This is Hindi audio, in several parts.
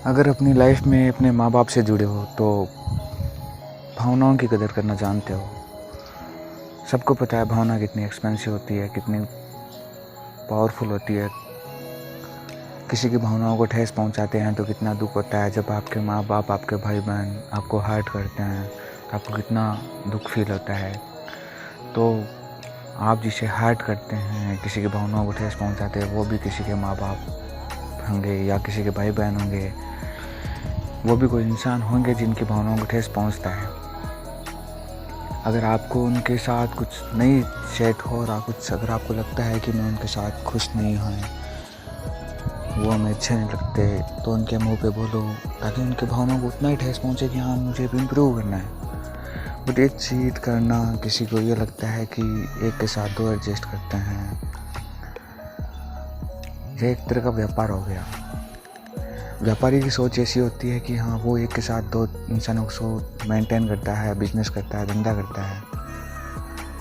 अगर अपनी लाइफ में अपने माँ बाप से जुड़े हो तो भावनाओं की कदर करना जानते हो। सबको पता है भावना कितनी एक्सपेंसिव होती है, कितनी पावरफुल होती है। किसी की भावनाओं को ठेस पहुंचाते हैं तो कितना दुख होता है। जब आपके माँ बाप, आपके भाई बहन आपको हर्ट करते हैं तो आपको कितना दुख फील होता है। तो आप जिसे हर्ट करते हैं, किसी की भावनाओं को ठेस पहुंचाते हैं, वो भी किसी के माँ बाप होंगे या किसी के भाई बहन होंगे। वो भी कोई इंसान होंगे जिनकी भावनाओं को ठेस पहुंचता है। अगर आपको उनके साथ कुछ नहीं सेट हो रहा, अगर आपको लगता है कि मैं उनके साथ खुश नहीं हूँ, वो हमें अच्छे नहीं लगते, तो उनके मुंह पे बोलो ताकि उनकी भावनाओं को उतना ही ठेस पहुँचे कि हाँ मुझे भी इम्प्रूव करना है। बट ये चीट करना, किसी को ये लगता है कि एक के साथ दो एडजस्ट करते हैं, ये एक तरह का व्यापार हो गया। व्यापारी की सोच ऐसी होती है कि हाँ वो एक के साथ दो इंसानों को मेंटेन करता है, बिजनेस करता है, धंधा करता है।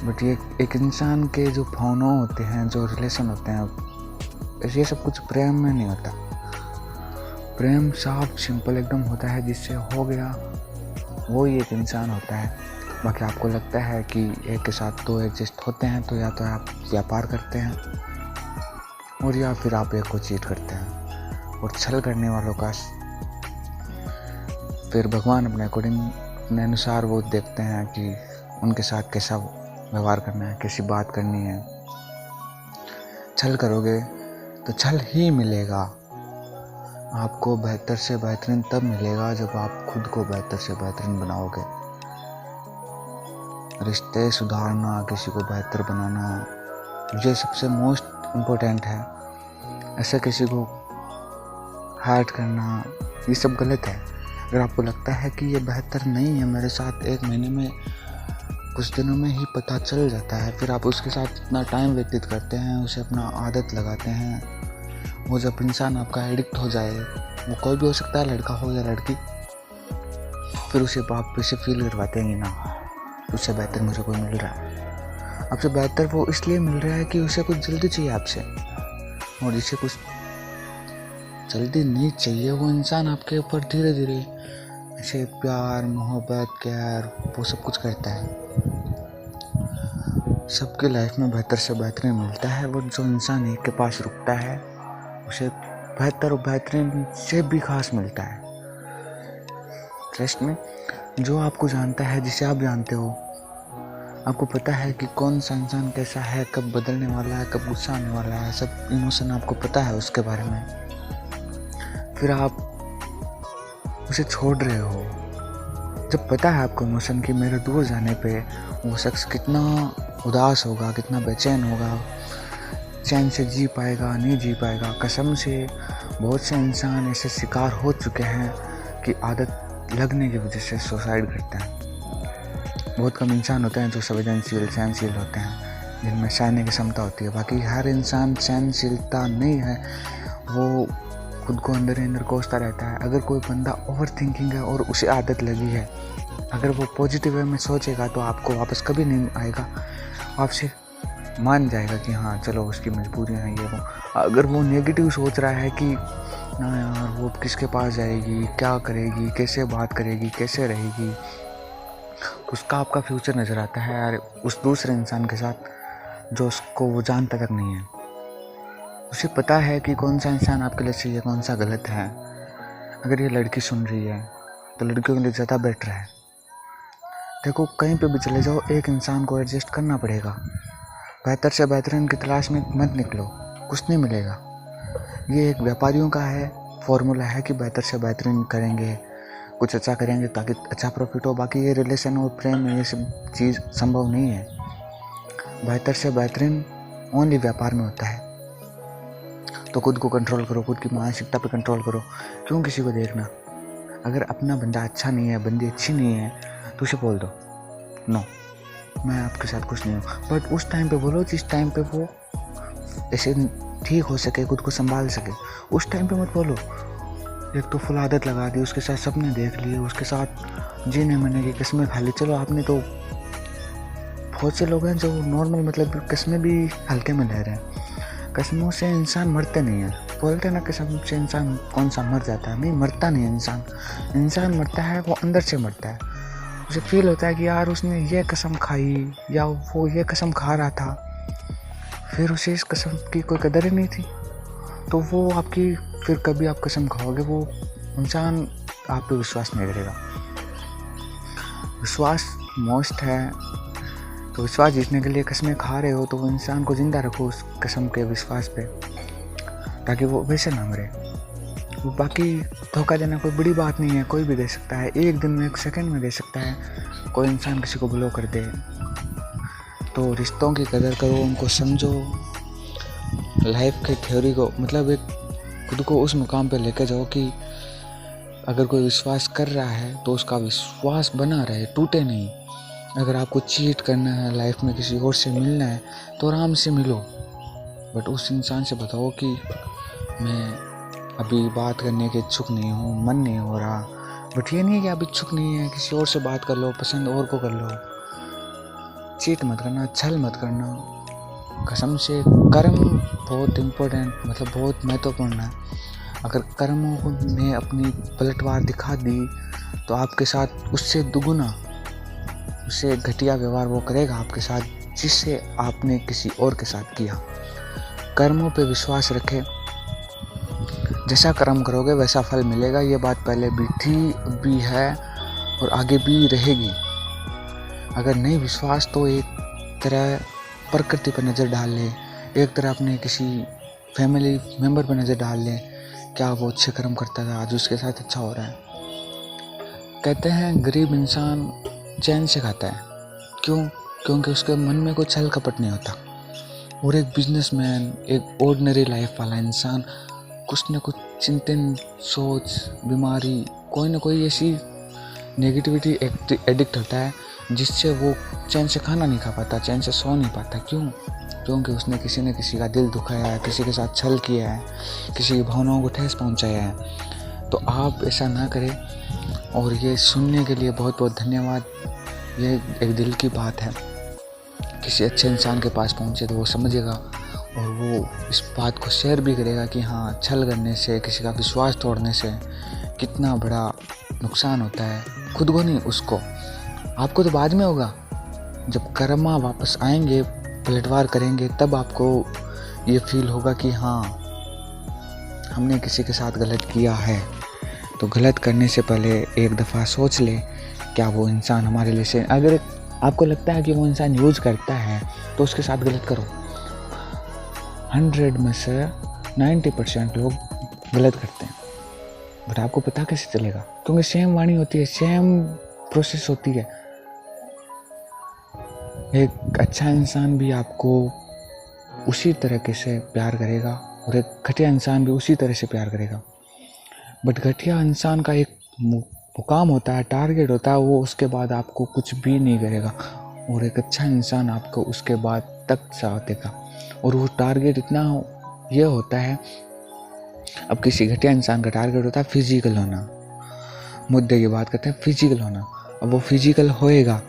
बट ये एक इंसान के जो भावनाएं होते हैं, जो रिलेशन होते हैं, ये सब कुछ प्रेम में नहीं होता। प्रेम साफ सिंपल एकदम होता है, जिससे हो गया वो ही एक इंसान होता है। बाकी आपको लगता है कि एक के साथ दो एडजस्ट होते हैं तो या तो आप व्यापार करते हैं और या फिर आप एक को चीट करते हैं। और छल करने वालों का फिर भगवान अपने अकॉर्डिंग, अपने अनुसार वो देखते हैं कि उनके साथ कैसा व्यवहार करना है, कैसी बात करनी है। छल करोगे तो छल ही मिलेगा। आपको बेहतर से बेहतरीन तब मिलेगा जब आप खुद को बेहतर से बेहतरीन बनाओगे। रिश्ते सुधारना, किसी को बेहतर बनाना, ये सबसे मोस्ट इम्पोर्टेंट है। ऐसे किसी को हर्ट करना, ये सब गलत है। अगर आपको लगता है कि ये बेहतर नहीं है मेरे साथ, एक महीने में, कुछ दिनों में ही पता चल जाता है, फिर आप उसके साथ इतना टाइम व्यतीत करते हैं, उसे अपना आदत लगाते हैं। वो जब इंसान आपका एडिक्ट हो जाए, वो कोई भी हो सकता है, लड़का हो या लड़की, फिर उसे आप इसे फील करवाते हैं ना उससे बेहतर मुझे कोई मिल रहा है। आपसे बेहतर वो इसलिए मिल रहा है कि उसे कुछ जल्दी चाहिए आपसे, और जिसे कुछ जल्दी नहीं चाहिए वो इंसान आपके ऊपर धीरे धीरे ऐसे प्यार, मोहब्बत, केयर, वो सब कुछ करता है। सबकी लाइफ में बेहतर से बेहतरीन मिलता है। वो जो इंसान एक के पास रुकता है उसे बेहतर और बेहतरीन से भी खास मिलता है। ट्रस्ट में, जो आपको जानता है, जिसे आप जानते हो, आपको पता है कि कौन सा इंसान कैसा है, कब बदलने वाला है, कब गुस्सा आने वाला है, सब इमोशन आपको पता है उसके बारे में। फिर आप उसे छोड़ रहे हो जब पता है आपको इमोशन कि मेरे दूर जाने पे वो शख्स कितना उदास होगा, कितना बेचैन होगा, चैन से जी पाएगा नहीं जी पाएगा। कसम से बहुत से इंसान ऐसे शिकार हो चुके हैं कि आदत लगने की वजह से सुसाइड करते हैं। बहुत कम इंसान होते हैं जो संवेदनशील, सहनशील होते हैं, जिनमें सहने की क्षमता होती है। बाकी हर इंसान सहनशीलता नहीं है, वो खुद को अंदर ही अंदर कोसता रहता है। अगर कोई बंदा ओवर थिंकिंग है और उसे आदत लगी है, अगर वो पॉजिटिव वे में सोचेगा तो आपको वापस कभी नहीं आएगा, आपसे मान जाएगा कि हाँ चलो उसकी मजबूरियाँ हैं ये वो। अगर वो नेगेटिव सोच रहा है कि ना यार वो किसके पास जाएगी, क्या करेगी, कैसे बात करेगी, कैसे रहेगी, उसका आपका फ्यूचर नज़र आता है यार उस दूसरे इंसान के साथ जो उसको वो जानता तक नहीं है। उसे पता है कि कौन सा इंसान आपके लिए सही है, कौन सा गलत है। अगर ये लड़की सुन रही है तो लड़कियों के लिए ज़्यादा बेटर है। देखो कहीं पे भी चले जाओ, एक इंसान को एडजस्ट करना पड़ेगा। बेहतर से बेहतरीन की तलाश में मत निकलो, कुछ नहीं मिलेगा। ये एक व्यापारियों का है फॉर्मूला है कि बेहतर से बेहतरीन करेंगे, कुछ अच्छा करेंगे ताकि अच्छा प्रॉफिट हो। बाकी ये रिलेशन और प्रेम में ये सब चीज़ संभव नहीं है। बेहतर से बेहतरीन ओनली व्यापार में होता है। तो खुद को कंट्रोल करो, खुद की मानसिकता पे कंट्रोल करो। क्यों किसी को देखना? अगर अपना बंदा अच्छा नहीं है, बंदी अच्छी नहीं है, तो उसे बोल दो नो, मैं आपके साथ खुश नहीं हूँ। बट उस टाइम पे बोलो जिस टाइम पे वो ऐसे ठीक हो सके, खुद को संभाल सके। उस टाइम पे मत बोलो। एक तो फुल आदत लगा दी, उसके साथ सपने देख लिए, उसके साथ जीने मरने की कस्में खा ली। चलो आपने तो, बहुत से लोग हैं जो नॉर्मल मतलब कस्में भी हल्के में ले रहे हैं। कस्मों से इंसान मरते नहीं है, बोलते हैं ना कसम से इंसान कौन सा मर जाता है, नहीं मरता नहीं इंसान मरता है, वो अंदर से मरता है। उसे फील होता है कि यार उसने ये कसम खाई या वो ये कसम खा रहा था, फिर उसे इस कसम की कोई कदर ही नहीं थी, तो वो आपकी फिर कभी आप कसम खाओगे वो इंसान आप पे विश्वास नहीं करेगा। विश्वास मोस्ट है, तो विश्वास जीतने के लिए कसमें खा रहे हो तो वो इंसान को ज़िंदा रखो उस कसम के विश्वास पे, ताकि वो वैसे ना मरे। वो बाकी धोखा देना कोई बड़ी बात नहीं है, कोई भी दे सकता है, एक दिन में 1 सेकंड में दे सकता है। कोई इंसान किसी को ब्लॉक कर दे, तो रिश्तों की कदर करो, उनको समझो, लाइफ के थ्योरी को मतलब एक खुद को उस मुकाम पे लेकर जाओ कि अगर कोई विश्वास कर रहा है तो उसका विश्वास बना रहे, टूटे नहीं। अगर आपको चीट करना है, लाइफ में किसी और से मिलना है तो आराम से मिलो, बट उस इंसान से बताओ कि मैं अभी बात करने के इच्छुक नहीं हूँ, मन नहीं हो रहा। बट ये नहीं है कि आप इच्छुक नहीं है, किसी और से बात कर लो, पसंद और को कर लो। चीट मत करना, छल मत करना। कसम से कर्म बहुत इम्पोर्टेंट, मतलब बहुत महत्वपूर्ण है। अगर कर्मों ने अपनी पलटवार दिखा दी तो आपके साथ उससे दुगुना, उससे घटिया व्यवहार वो करेगा आपके साथ जिससे आपने किसी और के साथ किया। कर्मों पे विश्वास रखें, जैसा कर्म करोगे वैसा फल मिलेगा। ये बात पहले भी थी, भी है और आगे भी रहेगी। अगर नहीं विश्वास तो एक तरह प्रकृति पर नज़र डाल लें, एक तरह अपने किसी फैमिली मेम्बर पर नज़र डाल लें, क्या वो अच्छे कर्म करता था, आज उसके साथ अच्छा हो रहा है। कहते हैं गरीब इंसान चैन से खाता है, क्यों? क्योंकि उसके मन में कोई छल कपट नहीं होता। और एक बिजनेसमैन, एक ऑर्डिनरी लाइफ वाला इंसान कुछ न कुछ चिंतन, सोच, बीमारी, कोई ना कोई ऐसी नेगेटिविटी एडिक्ट होता है जिससे वो चैन से खाना नहीं खा पाता, चैन से सो नहीं पाता। क्यों? क्योंकि उसने किसी न किसी का दिल दुखाया है, किसी के साथ छल किया है, किसी की भावनाओं को ठेस पहुंचाया है। तो आप ऐसा ना करें। और ये सुनने के लिए बहुत बहुत धन्यवाद। ये एक दिल की बात है, किसी अच्छे इंसान के पास पहुंचे तो वो समझेगा और वो इस बात को शेयर भी करेगा कि हाँ, छल करने से, किसी का विश्वास तोड़ने से कितना बड़ा नुकसान होता है, खुद को नहीं उसको। आपको तो बाद में होगा, जब कर्मा वापस आएंगे, पलटवार करेंगे, तब आपको ये फील होगा कि हाँ, हमने किसी के साथ गलत किया है। तो गलत करने से पहले एक दफ़ा सोच ले, क्या वो इंसान हमारे लिए से, अगर आपको लगता है कि वो इंसान यूज करता है तो उसके साथ गलत करो। 100 में से 90% लोग गलत करते हैं, बट आपको पता कैसे चलेगा? क्योंकि सेम वाणी होती है, सेम प्रोसेस होती है। एक अच्छा इंसान भी आपको उसी तरीके से प्यार करेगा और एक घटिया इंसान भी उसी तरह से प्यार करेगा। बट घटिया इंसान का एक मुकाम होता है, टारगेट होता है, वो उसके बाद आपको कुछ भी नहीं करेगा। और एक अच्छा इंसान आपको उसके बाद तक साथ देगा। और वो टारगेट इतना ये होता है, अब किसी घटिया इंसान का टारगेट होता है फिजिकल होना। मुद्दे की बात करते हैं, फिजिकल होना। अब वो फिजिकल होएगा,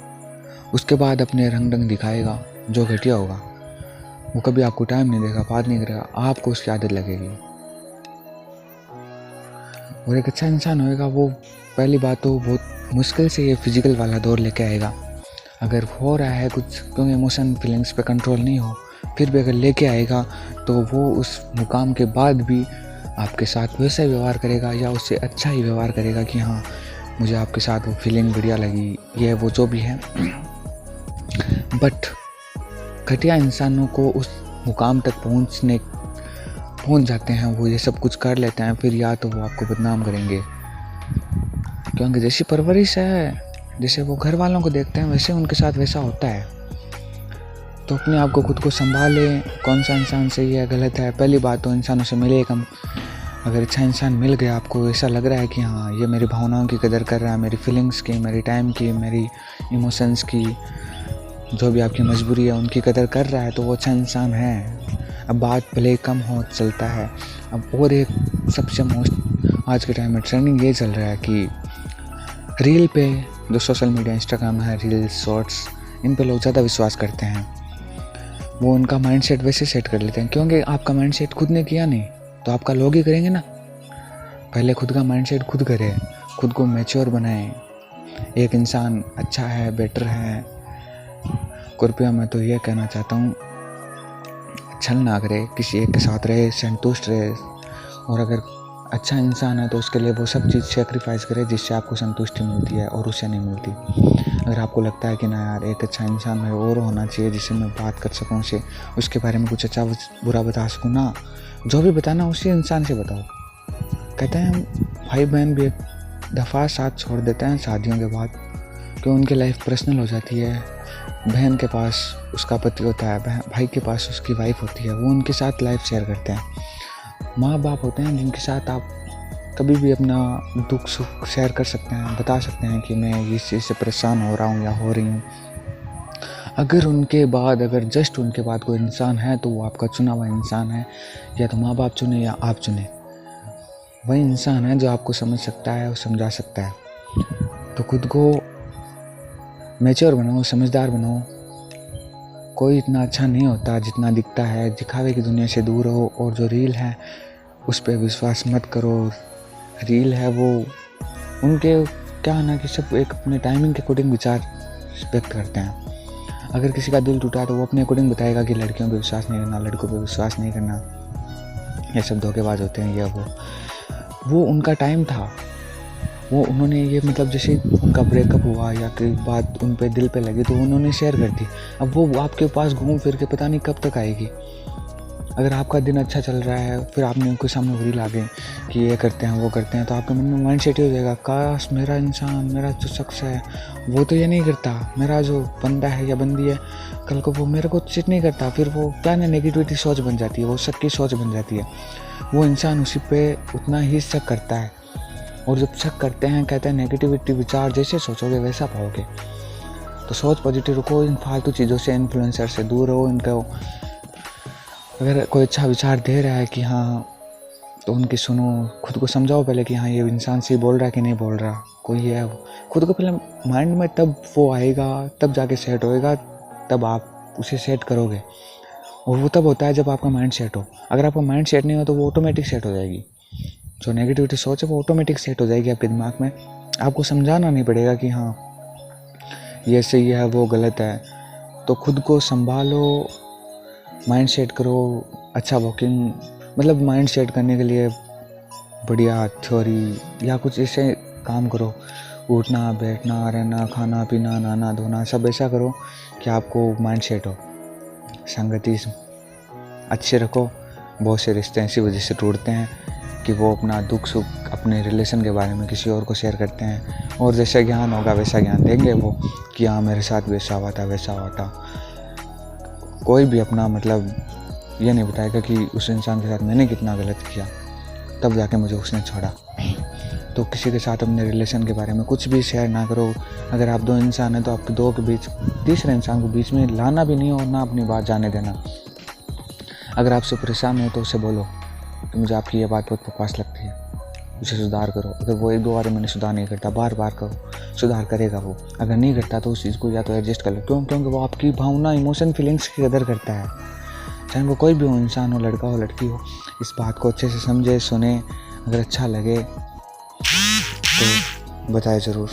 उसके बाद अपने रंग दिखाएगा। जो घटिया होगा वो कभी आपको टाइम नहीं देगा, बात नहीं करेगा, आपको उसकी आदत लगेगी। और एक अच्छा इंसान होएगा, वो पहली बात तो बहुत मुश्किल से ये फिजिकल वाला दौर लेके आएगा। अगर हो रहा है कुछ, क्योंकि इमोशन फीलिंग्स पे कंट्रोल नहीं हो, फिर भी अगर लेके आएगा तो वो उस मुकाम के बाद भी आपके साथ वैसा व्यवहार करेगा या उससे अच्छा ही व्यवहार करेगा कि हाँ, मुझे आपके साथ वो फीलिंग बढ़िया लगी, ये वो जो भी है। बट घटिया इंसानों को उस मुकाम तक पहुंच जाते हैं, वो ये सब कुछ कर लेते हैं, फिर या तो वो आपको बदनाम करेंगे, क्योंकि जैसी परवरिश है, जैसे वो घर वालों को देखते हैं, वैसे उनके साथ वैसा होता है। तो अपने आप को खुद को संभालें, कौन सा इंसान सही है, गलत है। पहली बात तो इंसानों से मिले कम। अगर अच्छा इंसान मिल गया, आपको ऐसा लग रहा है कि हाँ, ये मेरी भावनाओं की कदर कर रहा है, मेरी फीलिंग्स की, मेरी टाइम की, मेरी इमोशंस की, जो भी आपकी मजबूरी है उनकी कदर कर रहा है, तो वो अच्छा इंसान है। अब बात भले कम हो, चलता है। अब और एक सबसे मोस्ट आज के टाइम में ट्रेंडिंग ये चल रहा है कि रील पे, जो सोशल मीडिया इंस्टाग्राम है, रील्स, शॉर्ट्स, इन पे लोग ज़्यादा विश्वास करते हैं। वो उनका माइंडसेट वैसे सेट कर लेते हैं, क्योंकि आपका माइंडसेट खुद ने किया नहीं, तो आपका लोग ही करेंगे ना। पहले खुद का माइंडसेट खुद करें, खुद को मैच्योर बनाएं। एक इंसान अच्छा है, बेटर है, कृपया मैं तो ये कहना चाहता हूँ, छल ना करे, किसी एक के साथ रहे, संतुष्ट रहे। और अगर अच्छा इंसान है तो उसके लिए वो सब चीज़ सेक्रीफाइस करे जिससे आपको संतुष्टि मिलती है और उसे नहीं मिलती। अगर आपको लगता है कि ना यार एक अच्छा इंसान है और होना चाहिए जिससे मैं बात कर सकूँ, उसे उसके बारे में कुछ अच्छा बुरा बता सकूँ ना, जो भी बताना उसी इंसान से बताओ। कहते हैं भाई बहन भी एक दफ़ा साथ छोड़ देते हैं शादियों के बाद, कि उनकी लाइफ पर्सनल हो जाती है। बहन के पास उसका पति होता है, भाई के पास उसकी वाइफ होती है, वो उनके साथ लाइफ शेयर करते हैं। माँ बाप होते हैं जिनके साथ आप कभी भी अपना दुख सुख शेयर कर सकते हैं, बता सकते हैं कि मैं इस चीज़ से परेशान हो रहा हूँ या हो रही हूँ। अगर जस्ट उनके बाद कोई इंसान है तो वो आपका चुना हुआ इंसान है, या तो माँ बाप चुने या आप चुने। वही इंसान है जो आपको समझ सकता है और समझा सकता है। तो खुद को मैच्योर बनाओ, समझदार बनाओ। कोई इतना अच्छा नहीं होता जितना दिखता है। दिखावे की दुनिया से दूर रहो, और जो रील है उस पर विश्वास मत करो। रील है वो उनके क्या ना कि सब एक अपने टाइमिंग के अकॉर्डिंग विचार व्यक्त करते हैं। अगर किसी का दिल टूटा तो वो अपने अकॉर्डिंग बताएगा कि लड़कियों पे विश्वास नहीं करना, लड़कों पे विश्वास नहीं करना, ये सब धोखेबाज होते हैं। या वो उनका टाइम था, वो उन्होंने ये मतलब जैसे उनका ब्रेकअप हुआ या कोई बात उन पे दिल पे लगी तो उन्होंने शेयर कर दी। अब वो आपके पास घूम फिर के पता नहीं कब तक आएगी। अगर आपका दिन अच्छा चल रहा है, फिर आपने उनके सामने रील आ गई कि ये करते हैं वो करते हैं, तो आपके मन में माइंड सेट ही हो जाएगा, काश मेरा इंसान, मेरा जो शख्स है वो तो ये नहीं करता, मेरा जो बंदा है या बंदी है कल को वो मेरे को चिट नहीं करता। फिर वो क्या ना नेगेटिविटी सोच बन जाती है, वो शक की सोच बन जाती है। वो इंसान उसी पे उतना ही शक करता है, और जब शक करते हैं कहते हैं नेगेटिविटी विचार जैसे सोचोगे वैसा पाओगे। तो सोच पॉजिटिव रखो, इन फालतू चीज़ों से, इन्फ्लुएंसर से दूर रहो। इनका अगर कोई अच्छा विचार दे रहा है कि हाँ, तो उनकी सुनो। खुद को समझाओ पहले कि हाँ ये इंसान सही बोल रहा है कि नहीं बोल रहा। कोई है खुद को पहले माइंड में, तब वो आएगा, तब जाके सेट होएगा, तब आप उसे सेट करोगे। और वो तब होता है जब आपका माइंड सेट हो। अगर आपका माइंड सेट नहीं हो तो वो ऑटोमेटिक सेट हो जाएगी। जो नेगेटिविटी सोच है वो ऑटोमेटिक सेट हो जाएगी आपके दिमाग में। आपको समझाना नहीं पड़ेगा कि हाँ ये सही है वो गलत है। तो खुद को संभालो, माइंड सेट करो। अच्छा वॉकिंग मतलब माइंड सेट करने के लिए बढ़िया थ्योरी या कुछ ऐसे काम करो। उठना बैठना रहना खाना पीना नहाना धोना सब ऐसा करो कि आपको माइंड सेट हो। संगति अच्छे रखो। बहुत से रिश्ते ऐसी वजह से टूटते हैं कि वो अपना दुख सुख अपने रिलेशन के बारे में किसी और को शेयर करते हैं, और जैसा ज्ञान होगा वैसा ज्ञान देंगे वो कि हाँ मेरे साथ वैसा हुआ था वैसा हुआ था। कोई भी अपना मतलब ये नहीं बताएगा कि उस इंसान के साथ मैंने कितना गलत किया तब जाके मुझे उसने छोड़ा। तो किसी के साथ अपने रिलेशन के बारे में कुछ भी शेयर ना करो। अगर आप दो इंसान हैं तो आपके दो के बीच तीसरे इंसान को बीच में लाना भी नहीं और ना अपनी बात जाने देना। अगर आपसे परेशान हो तो उसे बोलो कि मुझे आपकी ये बात बहुत बकवास लगती है, उसे सुधार करो। अगर वो एक दो बार मैंने सुधार नहीं करता, बार बार करो, सुधार करेगा वो। अगर नहीं करता तो उस चीज़ को या तो एडजस्ट कर लो। क्योंकि वो आपकी भावना इमोशन फीलिंग्स की कदर करता है। चाहे वो कोई भी हो, इंसान हो, लड़का हो लड़की हो। इस बात को अच्छे से समझे सुने। अगर अच्छा लगे तो बताए ज़रूर।